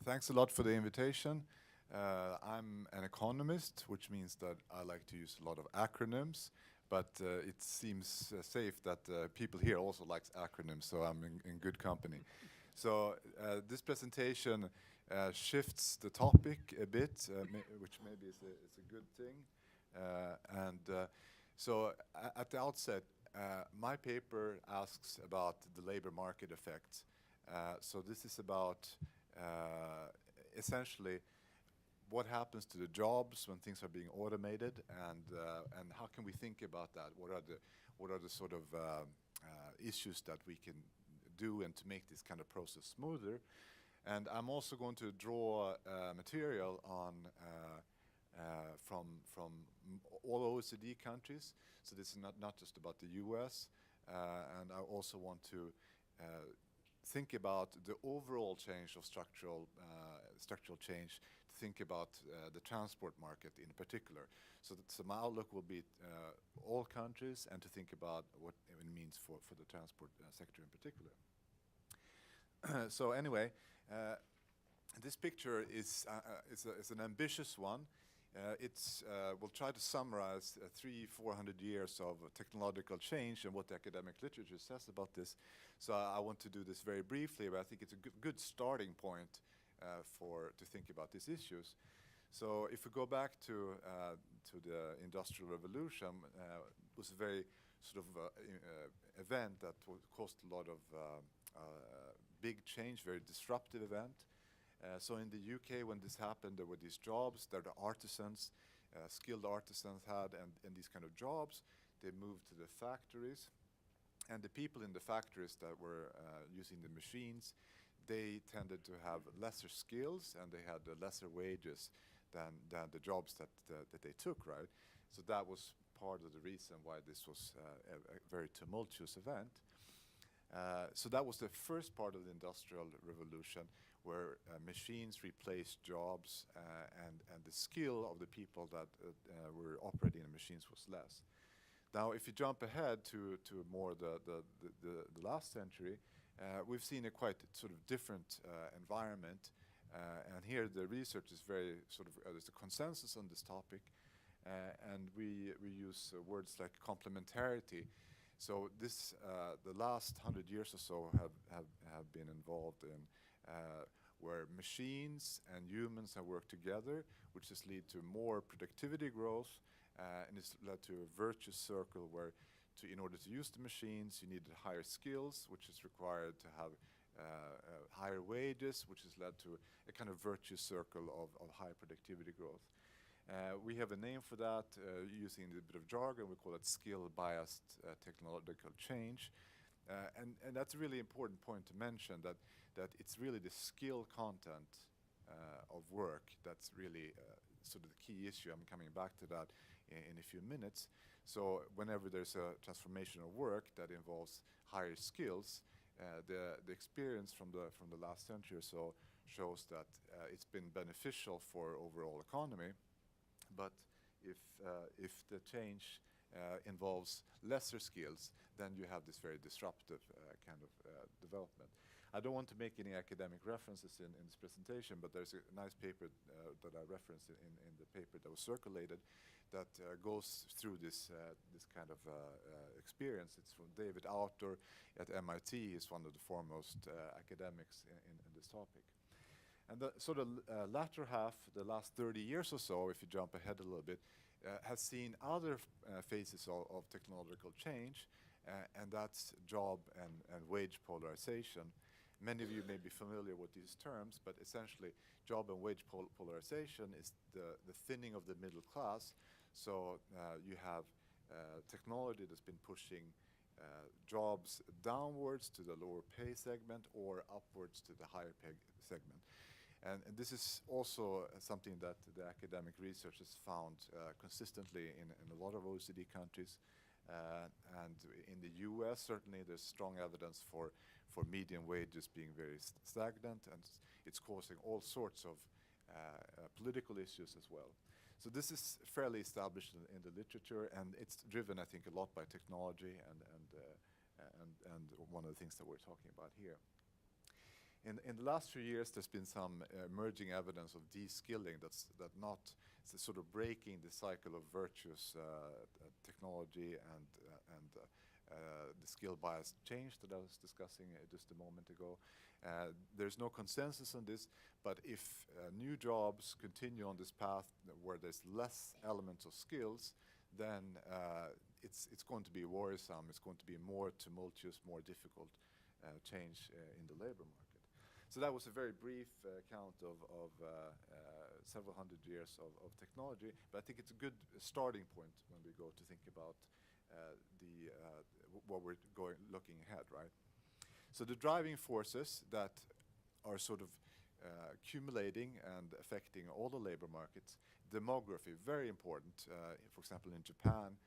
Thanks a lot for the invitation. I'm an economist, which means that I like to use a lot of acronyms, but it seems safe that people here also likes acronyms, so I'm in good company. So this presentation shifts the topic a bit, which maybe is a good thing. So at the outset, my paper asks about the labor market effects. So this is about essentially what happens to the jobs when things are being automated, and how can we think about that? What are the sort of issues that we can do and to make this kind of process smoother? And I'm also going to draw material on from all OECD countries. So this is not just about the US, and I also want to think about the overall change of structural change, to think about the transport market in particular. So my outlook will be all countries, and to think about what it means for the transport sector in particular. So anyway, this picture is an ambitious one. We'll try to summarize 300-400 years of technological change and what the academic literature says about this. So I want to do this very briefly, but I think it's a good starting point to think about these issues. So if we go back to the Industrial Revolution, it was a very sort of event that caused a lot of big change, very disruptive event. So in the UK, when this happened, there were these jobs that the artisans, skilled artisans had, and these kind of jobs. They moved to the factories, and the people in the factories that were using the machines, they tended to have lesser skills, and they had lesser wages than the jobs that they took, right? So that was part of the reason why this was a very tumultuous event. So that was the first part of the Industrial Revolution, where machines replaced jobs, and the skill of the people that were operating the machines was less. Now, if you jump ahead to more the last century, we've seen a quite sort of different environment, and here the research is very sort of there's a consensus on this topic, and we use words like complementarity. So this the last 100 years or so have been involved in where machines and humans have worked together, which has led to more productivity growth, and it's led to a virtuous circle where in order to use the machines, you needed higher skills, which is required to have higher wages, which has led to a kind of virtuous circle of high productivity growth. We have a name for that, using a bit of jargon. We call it skill-biased technological change. And that's a really important point to mention, that it's really the skill content of work that's really sort of the key issue. I'm coming back to that in a few minutes. So whenever there's a transformation of work that involves higher skills, the experience from the last century or so shows that it's been beneficial for overall economy. But if the change involves lesser skills, then you have this very disruptive kind of development. I don't want to make any academic references in this presentation, but there's a nice paper that I referenced in the paper that was circulated that goes through this kind of experience. It's from David Autor at MIT. He's one of the foremost academics in this topic. And the sort of latter half, the last 30 years or so, if you jump ahead a little bit, has seen other phases of technological change, and that's job and wage polarization. Many of you may be familiar with these terms, but essentially job and wage polarization is the thinning of the middle class. So you have technology that's been pushing jobs downwards to the lower pay segment or upwards to the higher pay segment. And this is also something that the academic research has found consistently in a lot of OECD countries. And in the US, certainly there's strong evidence for median wages being very stagnant, and it's causing all sorts of political issues as well. So this is fairly established in the literature, and it's driven, I think, a lot by technology and one of the things that we're talking about here. In the last few years, there's been some emerging evidence of de-skilling it's sort of breaking the cycle of virtuous technology and the skill bias change that I was discussing just a moment ago. There's no consensus on this, but if new jobs continue on this path where there's less elements of skills, then it's going to be worrisome. It's going to be more tumultuous, more difficult change in the labor market. So that was a very brief account of several hundred years of technology, but I think it's a good starting point when we go to think about what we're looking ahead, right? So the driving forces that are sort of accumulating and affecting all the labor markets, demography, very important. For example, in Japan,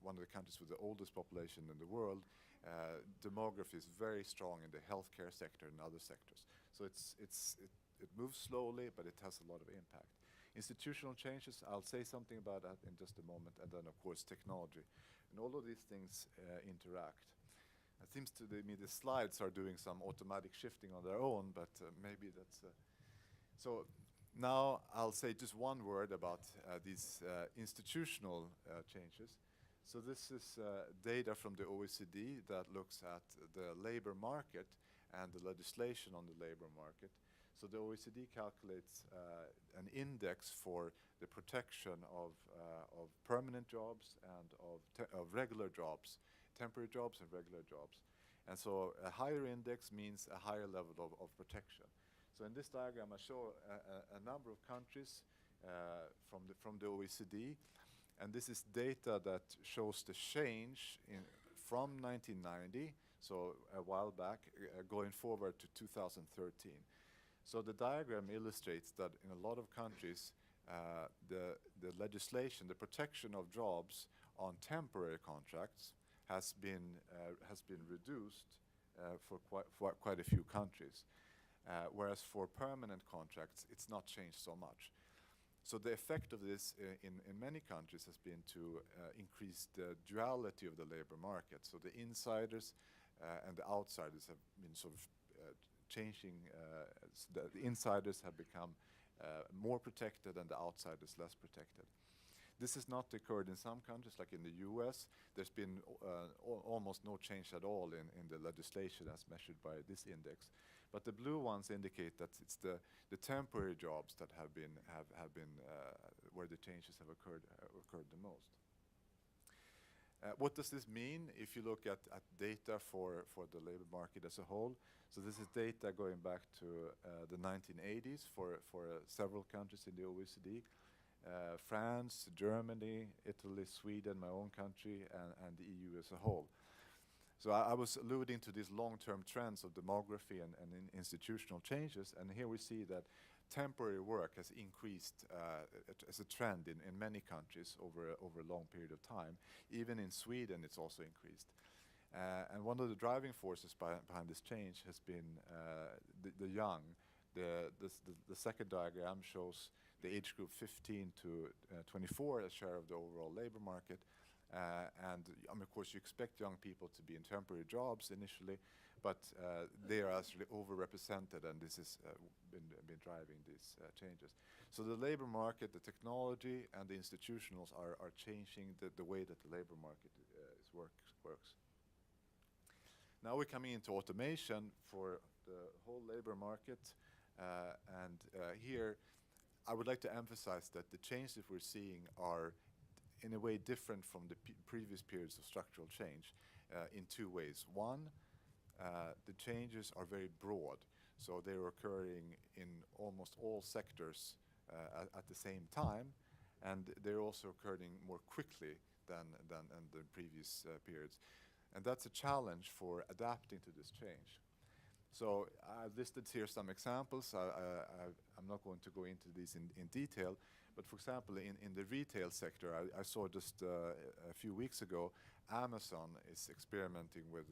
one of the countries with the oldest population in the world, demography is very strong in the healthcare sector and other sectors. So it moves slowly, but it has a lot of impact. Institutional changes, I'll say something about that in just a moment, and then of course technology. And all of these things interact. It seems to me the slides are doing some automatic shifting on their own, but maybe that's... So now I'll say just one word about these institutional changes. So this is data from the OECD that looks at the labor market and the legislation on the labor market. So the OECD calculates an index for the protection of permanent jobs and of regular jobs, temporary jobs and regular jobs. And so a higher index means a higher level of protection. So in this diagram I show a number of countries from the OECD, and this is data that shows the change from 1990, so a while back, going forward to 2013. So the diagram illustrates that in a lot of countries, the legislation, the protection of jobs on temporary contracts has been reduced for quite a few countries, whereas for permanent contracts, it's not changed so much. So the effect of this in many countries has been to increase the duality of the labor market. So the insiders and the outsiders have been sort of changing. So the insiders have become more protected and the outsiders less protected. This has not occurred in some countries, like in the US. There's been almost no change at all in the legislation as measured by this index. But the blue ones indicate that it's the temporary jobs that have been where the changes have occurred the most. What does this mean if you look at data for the labor market as a whole? So this is data going back to the 1980s for several countries in the OECD. France, Germany, Italy, Sweden, my own country, and the EU as a whole. So I was alluding to these long-term trends of demography and institutional changes, and here we see that temporary work has increased as a trend in many countries over a long period of time. Even in Sweden, it's also increased. And one of the driving forces behind this change has been the young. The second diagram shows the age group 15 to 24 as share of the overall labor market. And of course, you expect young people to be in temporary jobs initially, but they are actually overrepresented, and this has been driving these changes. So the labor market, the technology, and the institutionals are changing the way that the labor market works. Now we're coming into automation for the whole labor market, and here I would like to emphasize that the changes we're seeing are in a way different from the previous periods of structural change in two ways. One, the changes are very broad, so they're occurring in almost all sectors at the same time, and they're also occurring more quickly than the previous periods. And that's a challenge for adapting to this change. So I've listed here some examples. I'm not going to go into these in detail, but for example, in the retail sector, I saw just a few weeks ago, Amazon is experimenting with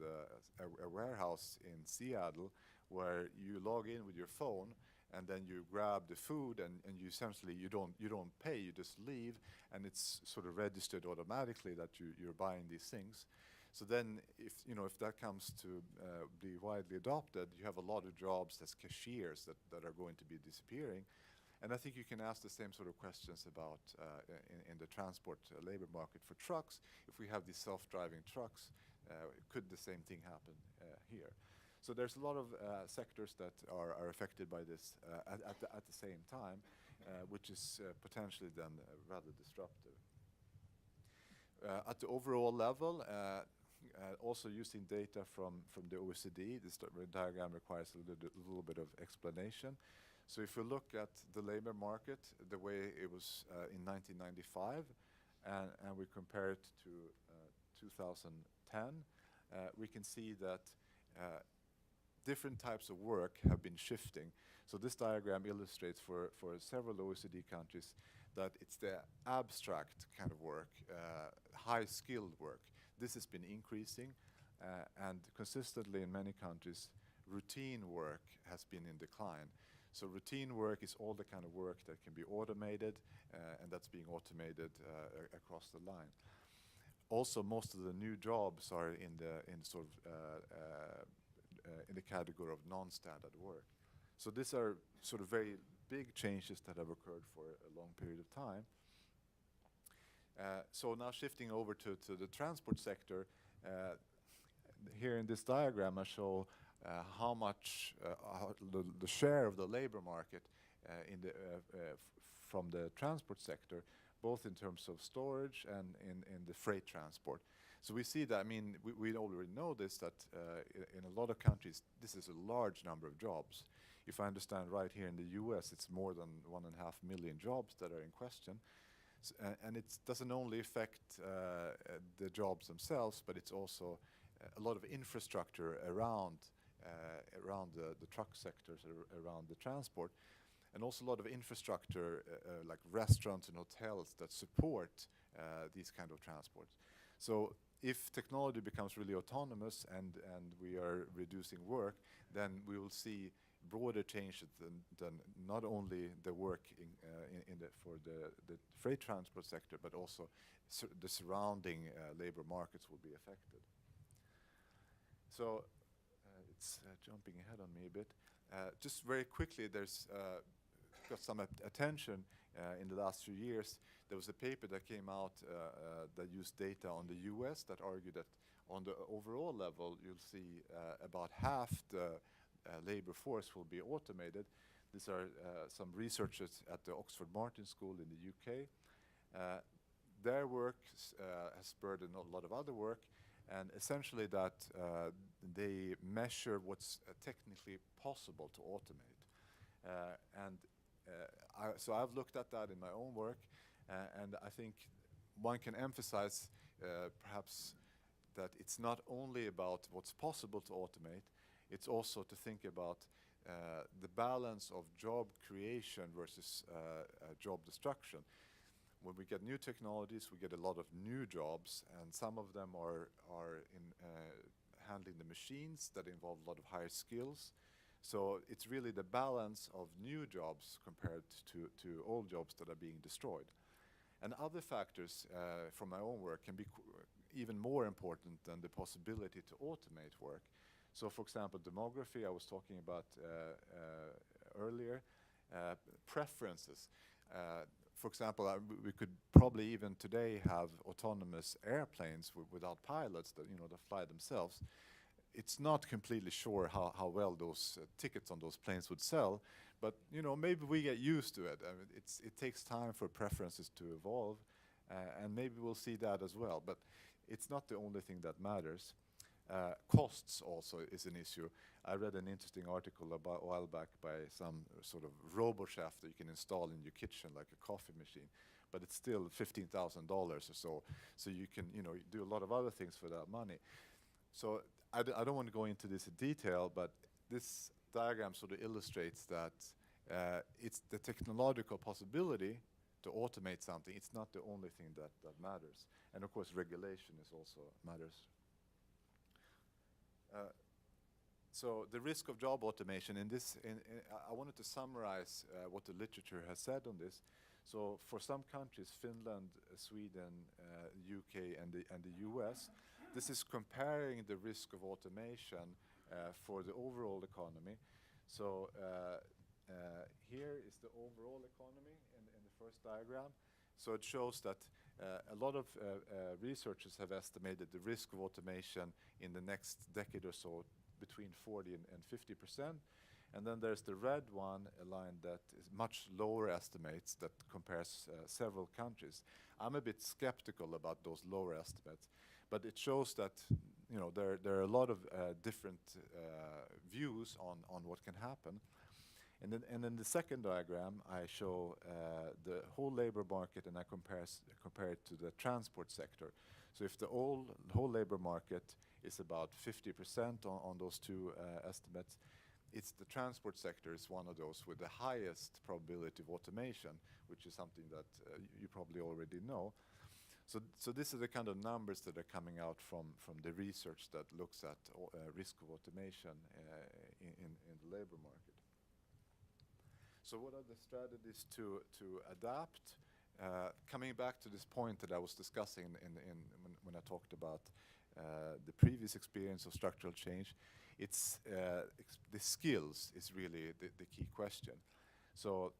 a warehouse in Seattle where you log in with your phone and then you grab the food and you essentially you don't pay, you just leave, and it's sort of registered automatically that you're buying these things. So then, if that comes to be widely adopted, you have a lot of jobs as cashiers that are going to be disappearing. And I think you can ask the same sort of questions about in the transport labor market for trucks. If we have these self-driving trucks, could the same thing happen here? So there's a lot of sectors that are affected by this at the same time, which is potentially then rather disruptive. At the overall level, also using data from the OECD, this diagram requires a little bit of explanation. So if you look at the labor market, the way it was in 1995, and we compare it to 2010, we can see that different types of work have been shifting. So this diagram illustrates for several OECD countries that it's the abstract kind of work, high-skilled work. This has been increasing, and consistently in many countries, routine work has been in decline. So routine work is all the kind of work that can be automated, and that's being automated across the line. Also, most of the new jobs are in the category of non-standard work. So these are sort of very big changes that have occurred for a long period of time. So now shifting over to the transport sector, here in this diagram I show how much the share of the labor market from the transport sector, both in terms of storage and in the freight transport. So we see that, I mean, we already know this, that in a lot of countries, this is a large number of jobs. If I understand right, here in the US, it's more than 1.5 million jobs that are in question. And it doesn't only affect the jobs themselves, but it's also a lot of infrastructure around the truck sectors, around the transport, and also a lot of infrastructure like restaurants and hotels that support these kind of transports. So if technology becomes really autonomous and we are reducing work, then we will see broader changes than not only the work for the freight transport sector, but also the surrounding labor markets will be affected. So it's jumping ahead on me a bit. Just very quickly, there's got some attention in the last few years. There was a paper that came out that used data on the US that argued that on the overall level, you'll see about half the labor force will be automated. These are some researchers at the Oxford Martin School in the UK. Their work has spurred a lot of other work, and essentially that they measure what's technically possible to automate. So I've looked at that in my own work, and I think one can emphasize perhaps that it's not only about what's possible to automate, it's also to think about the balance of job creation versus job destruction. When we get new technologies, we get a lot of new jobs, and some of them are in handling the machines that involve a lot of higher skills. So it's really the balance of new jobs compared to old jobs that are being destroyed. And other factors from my own work can be even more important than the possibility to automate work. So for example, demography I was talking about earlier, preferences. For example, we could probably even today have autonomous airplanes without pilots that fly themselves. It's not completely sure how well those tickets on those planes would sell, but maybe we get used to it. I mean, it takes time for preferences to evolve, and maybe we'll see that as well. But it's not the only thing that matters. Costs also is an issue. I read an interesting article a while back by some sort of robo-chef that you can install in your kitchen like a coffee machine, but it's still $15,000 or so. So you can do a lot of other things for that money. So I don't want to go into this in detail, but this diagram sort of illustrates that it's the technological possibility to automate something. It's not the only thing that matters. And of course, regulation is also matters. So the risk of job automation I wanted to summarize what the literature has said on this. So for some countries, Finland, Sweden, UK, and the US, this is comparing the risk of automation for the overall economy. So here is the overall economy in the first diagram. So it shows that a lot of researchers have estimated the risk of automation in the next decade or so between 40 and 50%. And then there's the red one, a line that is much lower estimates that compares several countries. I'm a bit skeptical about those lower estimates, but it shows that there are a lot of different views on what can happen. And then the second diagram, I show the whole labor market, and I compare it to the transport sector. So if the whole labor market is about 50% on those two estimates, it's the transport sector is one of those with the highest probability of automation, which is something that you probably already know. So this is the kind of numbers that are coming out from the research that looks at risk of automation in the labor market. So what are the strategies to adapt? Coming back to this point that I was discussing when I talked about the previous experience of structural change, it's the skills is really the key question. So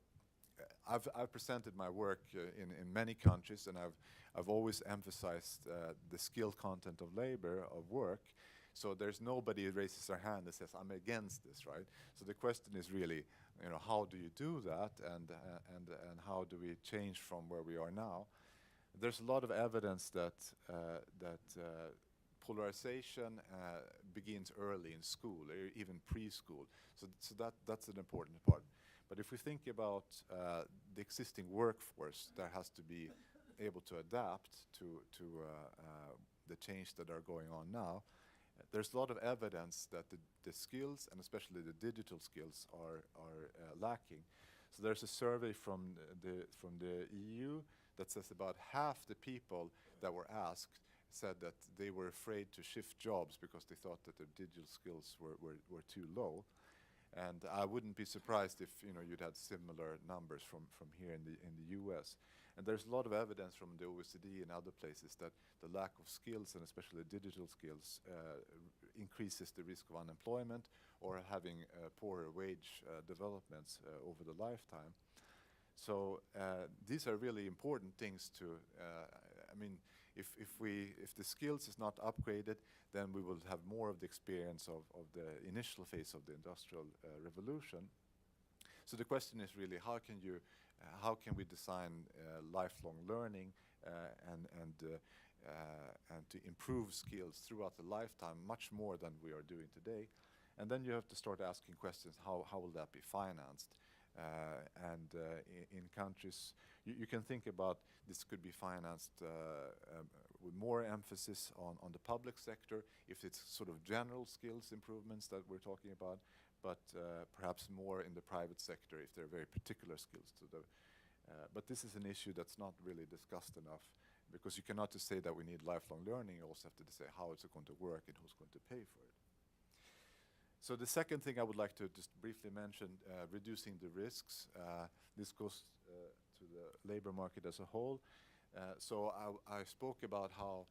I've presented my work in many countries, and I've always emphasized the skill content of labor, of work. So there's nobody who raises their hand and says, I'm against this, right? So the question is really, how do you do that, and how do we change from where we are now? There's a lot of evidence that polarization begins early in school, or even preschool. So that's an important part. But if we think about the existing workforce that has to be able to adapt to the change that are going on now, there's a lot of evidence that the skills, and especially the digital skills, are lacking. So there's a survey from the EU that says about half the people that were asked said that they were afraid to shift jobs because they thought that their digital skills were too low. And I wouldn't be surprised if you'd had similar numbers from here in the US. And there's a lot of evidence from the OECD and other places that the lack of skills, and especially digital skills, increases the risk of unemployment or having poorer wage developments over the lifetime. So these are really important things to. If the skills is not upgraded, then we will have more of the experience of the initial phase of the Industrial Revolution. So the question is really, how can we design lifelong learning and to improve skills throughout the lifetime much more than we are doing today? And then you have to start asking questions, how will that be financed? In countries, you can think about this could be financed with more emphasis on the public sector, if it's sort of general skills improvements that we're talking about, but perhaps more in the private sector if there are very particular skills to the. But this is an issue that's not really discussed enough, because you cannot just say that we need lifelong learning, you also have to say how is it going to work and who's going to pay for it. So the second thing I would like to just briefly mention, reducing the risks. This goes to the labor market as a whole. So I spoke about how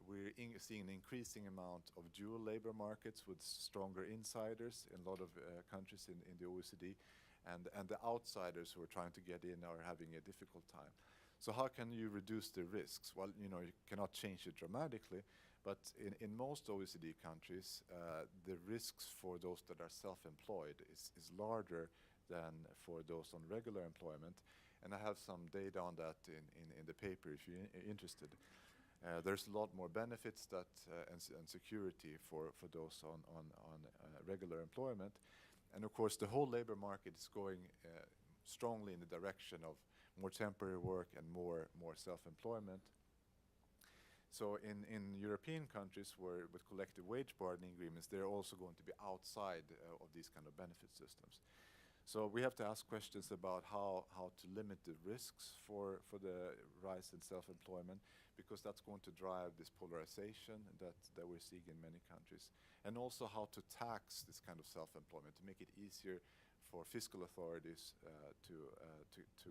we're seeing an increasing amount of dual labor markets with stronger insiders in a lot of countries in the OECD, and the outsiders who are trying to get in are having a difficult time. So how can you reduce the risks? Well, you cannot change it dramatically, but in most OECD countries, the risks for those that are self-employed is larger than for those on regular employment. And I have some data on that in the paper if you're interested. There's a lot more benefits and security for those on regular employment. And of course, the whole labor market is going strongly in the direction of more temporary work and more self-employment. So in European countries with collective wage bargaining agreements, they're also going to be outside of these kind of benefit systems. So we have to ask questions about how to limit the risks for the rise in self-employment, because that's going to drive this polarization that we're seeing in many countries. And also how to tax this kind of self-employment, to make it easier for fiscal authorities to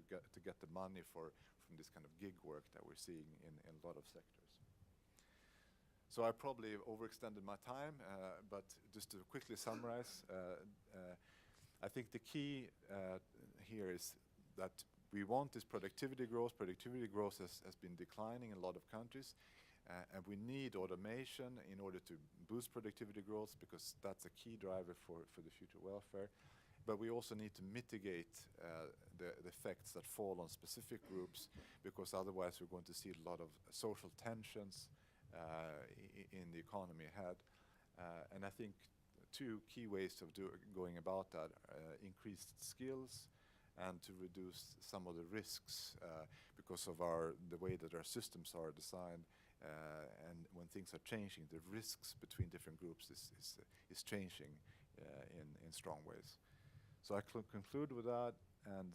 get the money from this kind of gig work that we're seeing in a lot of sectors. So I probably overextended my time, but just to quickly summarize, I think the key here is that we want this productivity growth. Productivity growth has been declining in a lot of countries, and we need automation in order to boost productivity growth, because that's a key driver for the future welfare. But we also need to mitigate the effects that fall on specific groups, because otherwise we're going to see a lot of social tensions in the economy ahead. And I think two key ways of going about that: increased skills, and to reduce some of the risks because of the way that our systems are designed. And when things are changing, the risks between different groups is changing in strong ways. So I conclude with that, and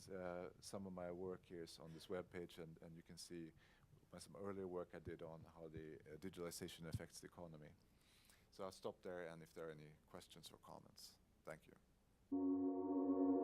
some of my work here is on this webpage, and you can see some earlier work I did on how the digitalization affects the economy. So I'll stop there, and if there are any questions or comments. Thank you.